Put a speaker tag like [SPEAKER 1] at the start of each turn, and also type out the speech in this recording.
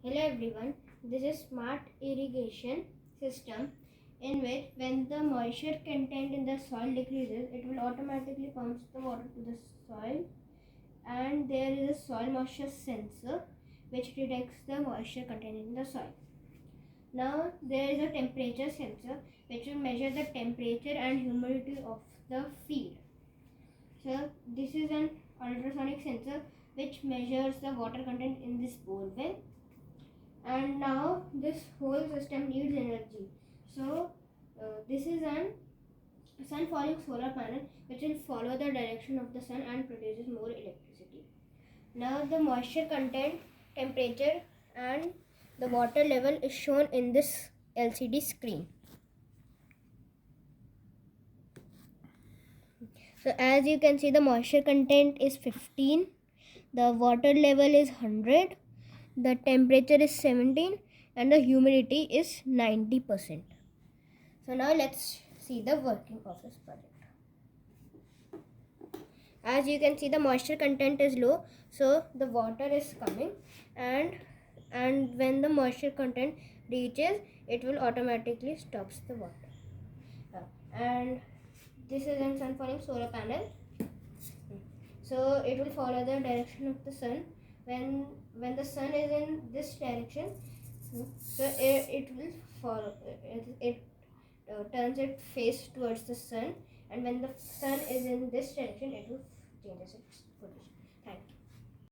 [SPEAKER 1] Hello everyone, this is smart irrigation system in which when the moisture content in the soil decreases, it will automatically pump the water to the soil, and there is a soil moisture sensor which detects the moisture content in the soil. Now there is a temperature sensor which will measure the temperature and humidity of the field. So this is an ultrasonic sensor which measures the water content in this bore well. And now this whole system needs energy. So this is an sun falling solar panel which will follow the direction of the sun and produces more electricity. Now the moisture content, temperature and the water level is shown in this LCD screen. So as you can see, the moisture content is 15, the water level is 100, the temperature is 17, and the humidity is 90%. So now let's see the working of this project. As you can see, the moisture content is low, so the water is coming, and when the moisture content reaches, it will automatically stops the water. And this is a sun falling solar panel. So it will follow the direction of the sun. When the sun is in this direction, so it will follow. It turns its face towards the sun, and when the sun is in this direction, it will change its